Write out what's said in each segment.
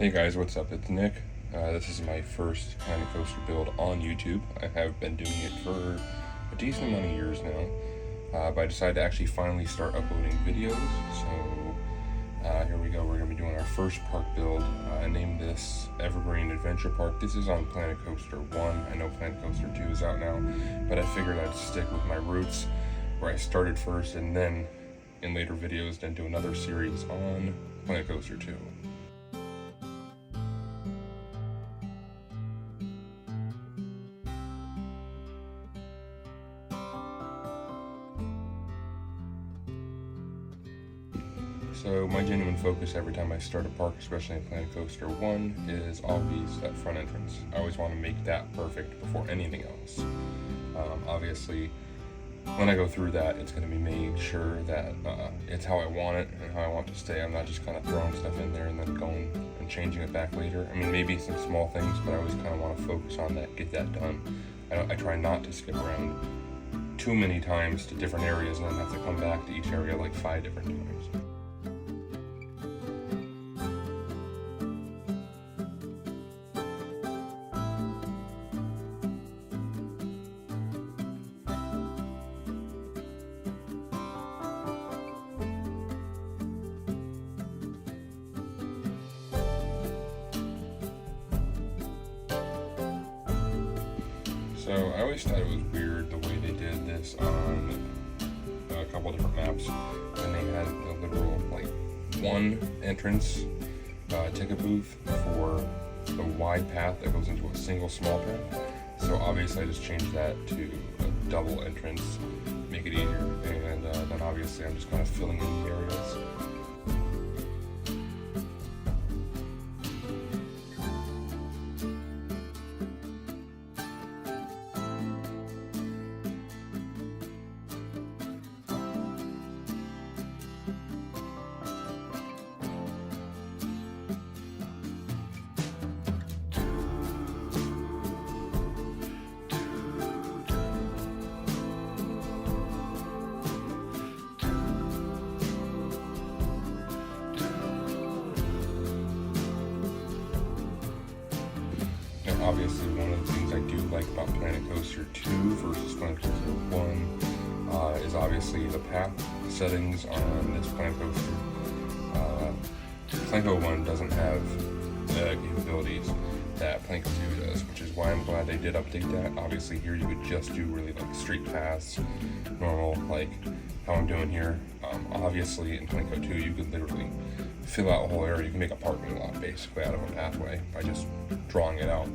Hey guys, what's up? It's Nick. This is my first Planet Coaster build on YouTube. I have been doing it for a decent amount of years now, but I decided to actually finally start uploading videos. So here we go. We're going to be doing our first park build. I named this Evergreen Adventure Park. This is on Planet Coaster 1. I know Planet Coaster 2 is out now, but I figured I'd stick with my roots where I started first, and then in later videos then do another series on Planet Coaster 2. So my genuine focus every time I start a park, especially in Planet Coaster 1, is always that front entrance. I always want to make that perfect before anything else. Obviously, when I go through that, it's going to be made sure that it's how I want it and how I want it to stay. I'm not just kind of throwing stuff in there and then going and changing it back later. I mean, maybe some small things, but I always kind of want to focus on that, get that done. I try not to skip around too many times to different areas and then have to come back to each area like 5 different times. So I always thought it was weird the way they did this on a couple different maps, and they had a literal one entrance ticket booth for the wide path that goes into a single small path. So obviously I just changed that to a double entrance, make it easier, and then obviously I'm just kind of filling in the areas. Obviously, one of the things I do like about Planet Coaster 2 versus Planet Coaster 1 is obviously the path settings on this Planet Coaster. Planet 1 doesn't have the capabilities that Planet Coaster 2 does, which is why I'm glad they did update that. Obviously, here you could just do really straight paths, normal, like how I'm doing here. Obviously, in Planet Coaster 2, you could literally fill out a whole area. You can make a parking lot basically out of a pathway by just drawing it out.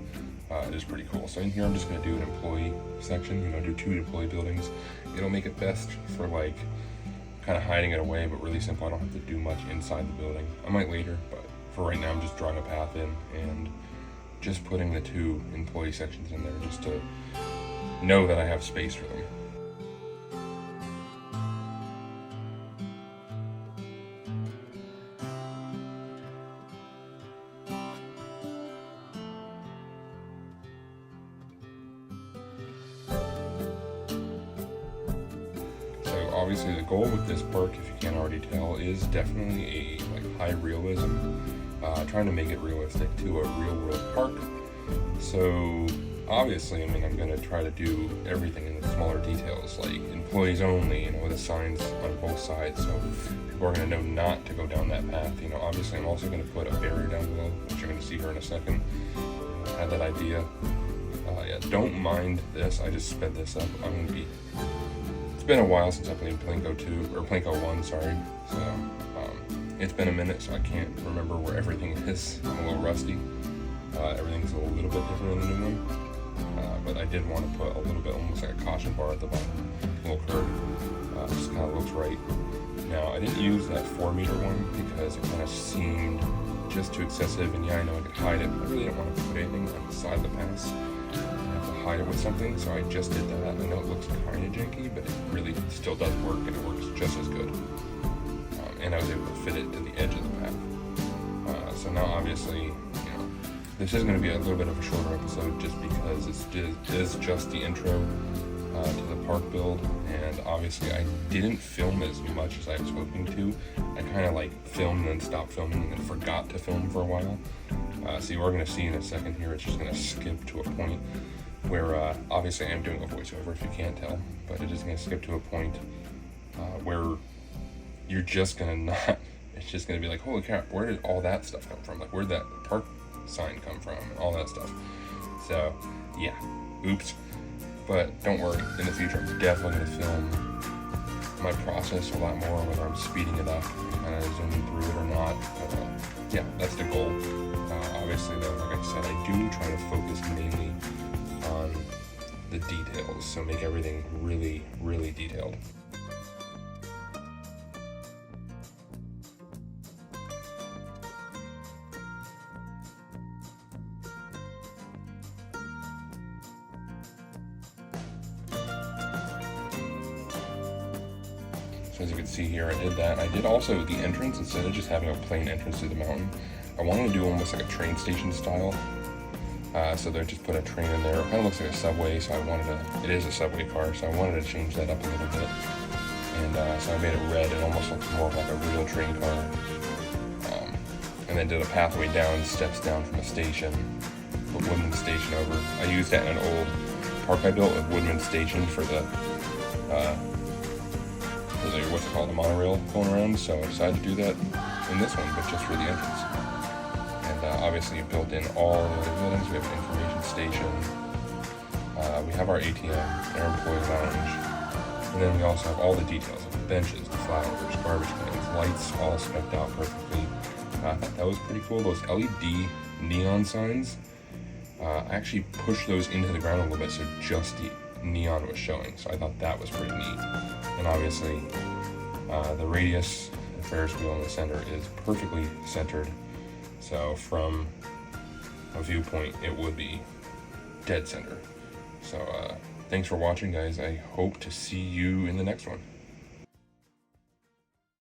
It is pretty cool. So in here I'm just going to do an employee section, do 2 employee buildings. It'll make it best for kind of hiding it away, but really simple. I don't have to do much inside the building. I might later, but for right now I'm just drawing a path in and just putting the 2 employee sections in there just to know that I have space for them. Obviously, the goal with this park, if you can't already tell, is definitely a high realism. Trying to make it realistic to a real-world park. So obviously, I'm going to try to do everything in the smaller details, like employees only, with the signs on both sides, so people are going to know not to go down that path. Obviously, I'm also going to put a barrier down below, which you're going to see here in a second. I had that idea. Yeah, don't mind this. I just sped this up. It's been a while since I played Planko 2, or Planko 1, sorry, so it's been a minute, so I can't remember where everything is. I'm a little rusty. Everything's a little bit different in the new one, but I did want to put a little bit, almost like a caution bar at the bottom, a little curve, just kind of looks right. Now, I didn't use that 4-meter one because it kind of seemed just too excessive, and yeah, I know I could hide it, but I really didn't want to put anything on the side of the pass. Hide it with something, so I just did that. I know it looks kind of janky, but it really still does work, and it works just as good. And I was able to fit it to the edge of the path. So now, obviously, This is going to be a little bit of a shorter episode just because it is just the intro. to the park build, and obviously I didn't film as much as I was hoping to. I kind of like filmed and then stopped filming and then forgot to film for a while. So you are going to see in a second here, it's just going to skip to a point where obviously I'm doing a voiceover if you can't tell, but it is going to skip to a point where you're just going to not, it's just going to be like, holy crap, where did all that stuff come from? Like, where did that park sign come from and all that stuff? So yeah, oops. But don't worry, in the future I'm definitely going to film my process a lot more, whether I'm speeding it up, kind of zooming through it or not. But yeah, that's the goal. Obviously though, like I said, I do try to focus mainly on the details, so make everything really, really detailed. So as you can see here, I did that. I did also the entrance, instead of just having a plain entrance to the mountain, I wanted to do almost like a train station style. So they just put a train in there. It kind of looks like a subway, so I wanted to, it is a subway car, so I wanted to change that up a little bit. And so I made it red. It almost looks more like a real train car. And then did a pathway down, steps down from the station, put Woodman Station over. I used that in an old park I built with Woodman Station for the what's it called, the monorail going around, so I decided to do that in this one, but just for the entrance. And obviously built in all the other buildings. We have an information station, we have our ATM, our employee lounge, and then we also have all the details of the benches, the flowers, garbage cans, lights, all spec'd out perfectly. I thought that was pretty cool. Those LED neon signs, I actually pushed those into the ground a little bit so just the neon was showing, so I thought that was pretty neat. And obviously the radius, the Ferris wheel in the center is perfectly centered, so from a viewpoint it would be dead center. So thanks for watching, guys. I hope to see you in the next one.